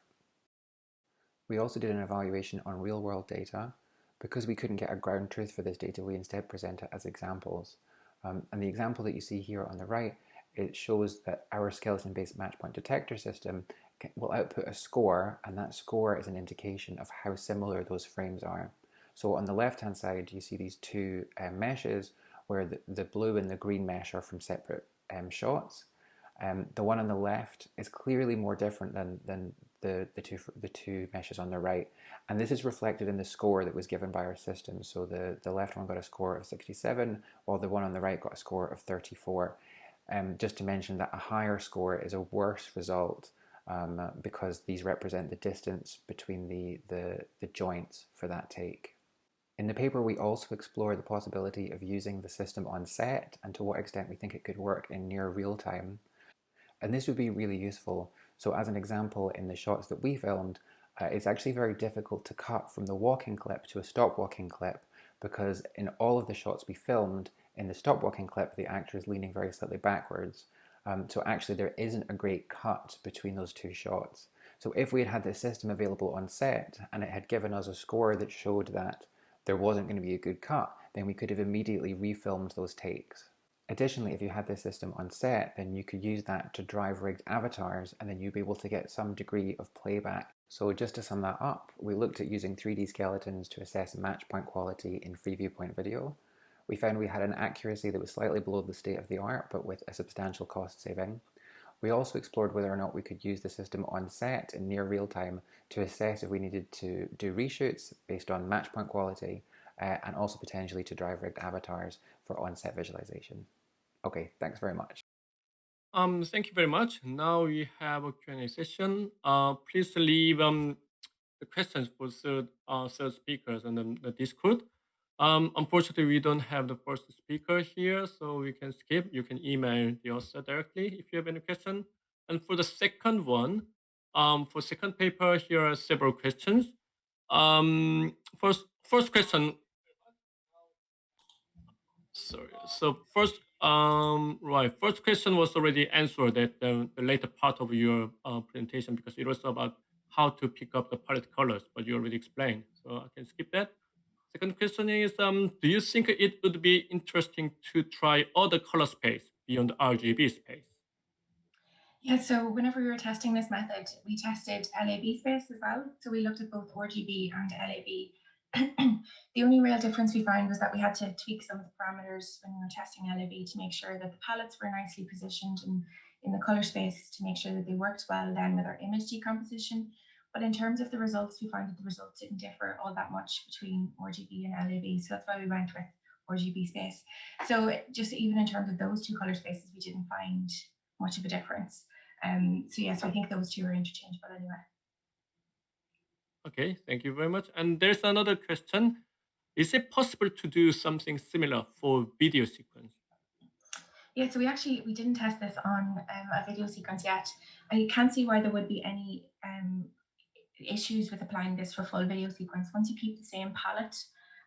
We also did an evaluation on real-world data. Because we couldn't get a ground truth for this data, we instead present it as examples. And the example that you see here on the right, it shows that our skeleton-based match point detector system will output a score, and that score is an indication of how similar those frames are. So on the left-hand side, you see these two meshes where the blue and the green mesh are from separate shots. The one on the left is clearly more different than the two meshes on the right, and this is reflected in the score that was given by our system. So the left one got a score of 67, while the one on the right got a score of 34. Just to mention that a higher score is a worse result because these represent the distance between the joints for that take. In the paper, we also explore the possibility of using the system on set and to what extent we think it could work in near real time. And this would be really useful. So as an example, in the shots that we filmed, it's actually very difficult to cut from the walking clip to a stop walking clip, because in all of the shots we filmed, in the stop walking clip, the actor is leaning very slightly backwards. So actually there isn't a great cut between those two shots. So if we had had this system available on set and it had given us a score that showed that there wasn't going to be a good cut, then we could have immediately refilmed those takes. Additionally, if you had this system on set, then you could use that to drive rigged avatars, and then you'd be able to get some degree of playback. So just to sum that up, we looked at using 3D skeletons to assess match point quality in Free-Viewpoint video. We found we had an accuracy that was slightly below the state of the art, but with a substantial cost saving. We also explored whether or not we could use the system on set in near real time to assess if we needed to do reshoots based on match point quality, and also potentially to drive rigged avatars for on-set visualization. Okay, thanks very much. Thank you very much. Now we have a Q&A session. Please leave the questions for third speakers and then the Discord. Unfortunately, we don't have the first speaker here, so we can skip. You can email the author directly if you have any question. And for the second one, for second paper, here are several questions. First question. Sorry. So first, first question was already answered at the later part of your presentation, because it was about how to pick up the palette colors, but you already explained, so I can skip that. Second question is, do you think it would be interesting to try other color space beyond RGB space? Yeah, so whenever we were testing this method, we tested LAB space as well. So we looked at both RGB and LAB. The only real difference we found was that we had to tweak some of the parameters when we were testing LAB to make sure that the palettes were nicely positioned in the color space to make sure that they worked well then with our image decomposition. But in terms of the results, we found that the results didn't differ all that much between RGB and LAB. So that's why we went with RGB space. So just even in terms of those two color spaces, we didn't find much of a difference. So yes, I think those two are interchangeable anyway. Okay, thank you very much. And there's another question. Is it possible to do something similar for video sequence? Yeah, so we didn't test this on a video sequence yet. I can't see why there would be any issues with applying this for full video sequence. Once you keep the same palette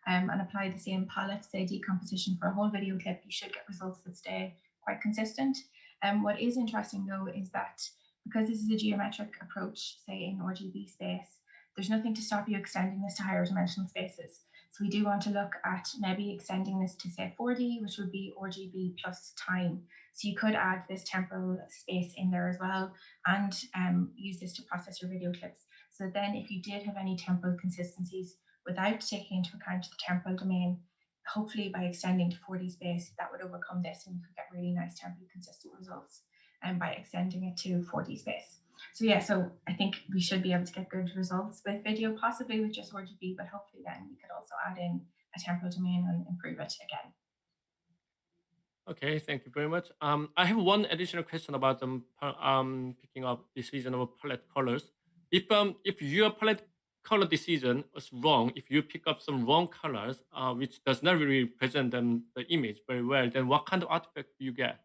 and apply the same palette, say decomposition for a whole video clip, you should get results that stay quite consistent. What is interesting though is that because this is a geometric approach, say in RGB space, there's nothing to stop you extending this to higher dimensional spaces. So we do want to look at maybe extending this to say 4D, which would be RGB plus time. So you could add this temporal space in there as well and use this to process your video clips. So then if you did have any temporal consistencies without taking into account the temporal domain, hopefully by extending to 4D space, that would overcome this and you could get really nice temporally consistent results by extending it to 4D space. So yeah, so I think we should be able to get good results with video, possibly with just RGB, but hopefully then we could also add in a temporal domain and improve it again. Okay, thank you very much. I have one additional question about picking up decision of palette colors. If your palette color decision was wrong, if you pick up some wrong colors, which does not really present the image very well, then what kind of artifact do you get?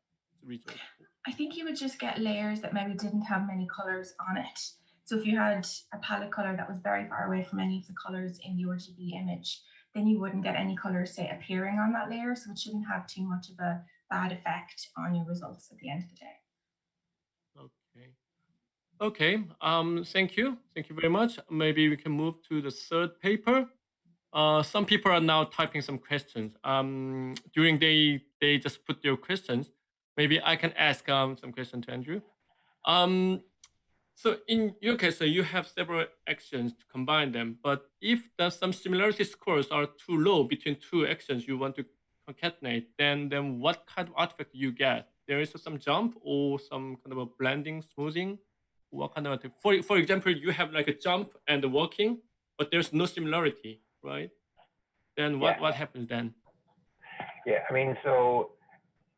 I think you would just get layers that maybe didn't have many colors on it. So if you had a palette color that was very far away from any of the colors in the RGB image, then you wouldn't get any colors, say, appearing on that layer. So it shouldn't have too much of a bad effect on your results at the end of the day. Okay. Thank you. Thank you very much. Maybe we can move to the third paper. Some people are now typing some questions. During they just put their questions. Maybe I can ask some questions to Andrew. So in your case, you have several actions to combine them. But if some similarity scores are too low between two actions you want to concatenate, then what kind of artifact do you get? There is some jump or some kind of a blending, smoothing. What kind of for example, you have like a jump and a walking, but there's no similarity, right? Then what happens then? Yeah, I mean, so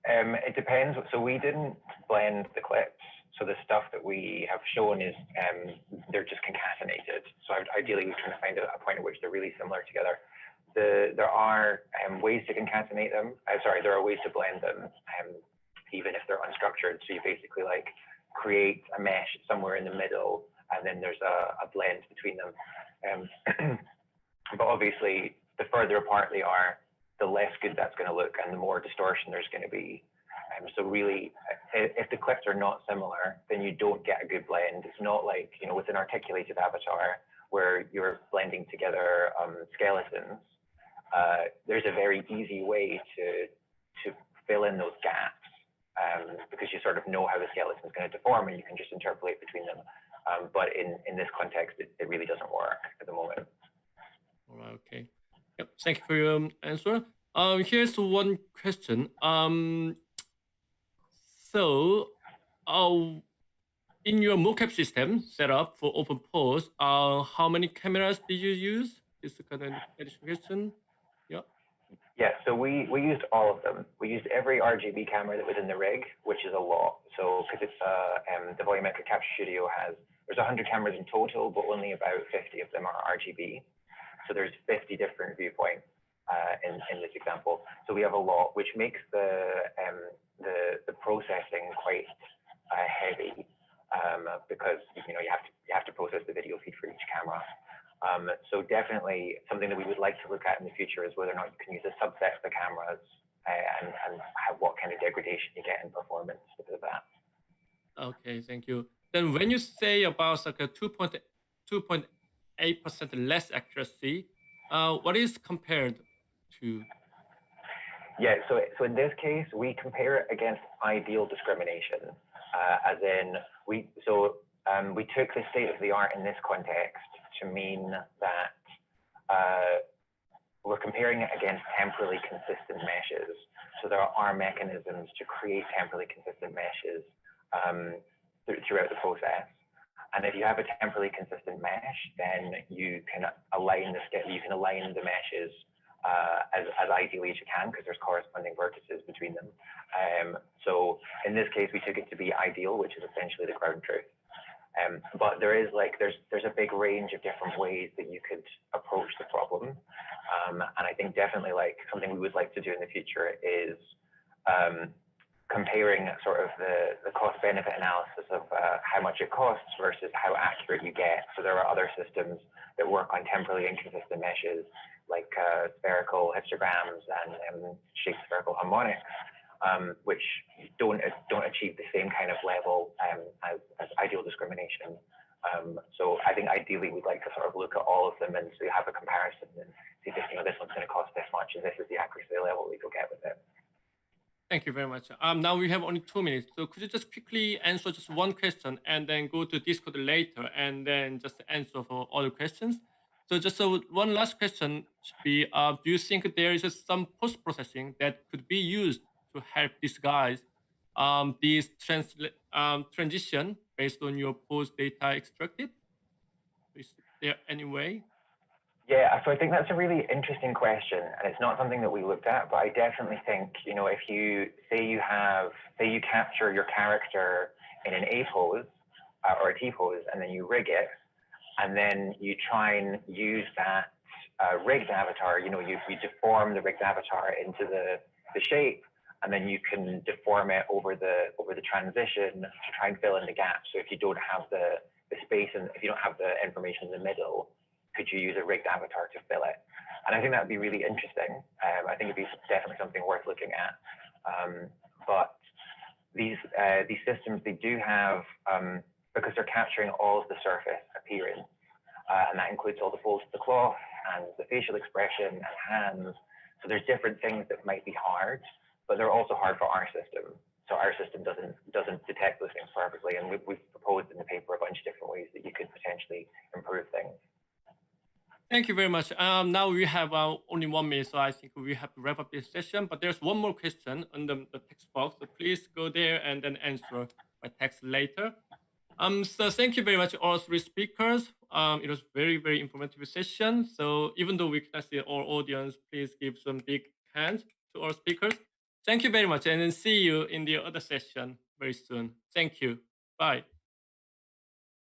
it depends. So we didn't blend the clips. So the stuff that we have shown is they're just concatenated. So ideally, we're trying to find a point at which they're really similar together. There are ways to concatenate them. There are ways to blend them, even if they're unstructured. So you basically like create a mesh somewhere in the middle, and then there's a blend between them. But obviously, the further apart they are, the less good that's going to look, and the more distortion there's going to be. So really, if the clips are not similar, then you don't get a good blend. It's not like, you know, with an articulated avatar where you're blending together skeletons. There's a very easy way to fill in those gaps because you sort of know how the skeleton is going to deform and you can just interpolate between them. But in this context, it really doesn't work at the moment. All right, okay. Yep, thank you for your answer. Here's one question. In your mocap system set up for open pose, how many cameras did you use? Is the kind of additional question. Yeah. Yeah, so we used all of them. We used every RGB camera that was in the rig, which is a lot. So because it's the volumetric capture studio there's 100 cameras in total, but only about 50 of them are RGB. So there's 50 different viewpoints in this example. So we have a lot, which makes the processing quite heavy because you have to process the video feed for each camera. So definitely something that we would like to look at in the future is whether or not you can use a subset of the cameras and what kind of degradation you get in performance because of that. Okay, thank you. Then when you say about like a 2.8% less accuracy, what is compared to? Yeah, so in this case, we compare it against ideal discrimination, as in we took the state of the art in this context to mean that we're comparing it against temporally consistent meshes. So there are mechanisms to create temporally consistent meshes throughout the process. And if you have a temporally consistent mesh, then you can align the meshes as ideally as you can because there's corresponding vertices between them. So in this case, we took it to be ideal, which is essentially the ground truth. But there's a big range of different ways that you could approach the problem. And I think definitely something we would like to do in the future is comparing sort of the cost benefit analysis of how much it costs versus how accurate you get. So there are other systems that work on temporally inconsistent meshes like spherical histograms and shaped spherical harmonics, which don't achieve the same kind of level as ideal discrimination. So I think ideally we'd like to sort of look at all of them and so you have a comparison and see this one's going to cost this much and this is the accuracy level we will get with it. Thank you very much. Now we have only 2 minutes. So could you just quickly answer just one question and then go to Discord later and then just answer for all the questions? So just one last question should be, do you think there is some post-processing that could be used to help disguise these transition based on your pose data extracted? Is there any way? Yeah, so I think that's a really interesting question, and it's not something that we looked at, but I definitely think, if you say you capture your character in an A pose or a T pose, and then you rig it, and then you try and use that rigged avatar, you deform the rigged avatar into the shape, and then you can deform it over the transition to try and fill in the gaps. So if you don't have the space and if you don't have the information in the middle, could you use a rigged avatar to fill it? And I think that would be really interesting. I think it'd be definitely something worth looking at. But these systems, they do have, because they're capturing all of the surface appearance, and that includes all the folds of the cloth and the facial expression and hands. So there's different things that might be hard, but they're also hard for our system. So our system doesn't detect those things perfectly. And we've proposed in the paper a bunch of different ways that you could potentially improve things. Thank you very much. Now we have only 1 minute, so I think we have to wrap up this session. But there's one more question on the text box, so please go there and then answer by text later. So thank you very much, all 3 speakers. It was very, very informative session. So even though we cannot see our audience, please give some big hands to our speakers. Thank you very much, and then see you in the other session very soon. Thank you. Bye.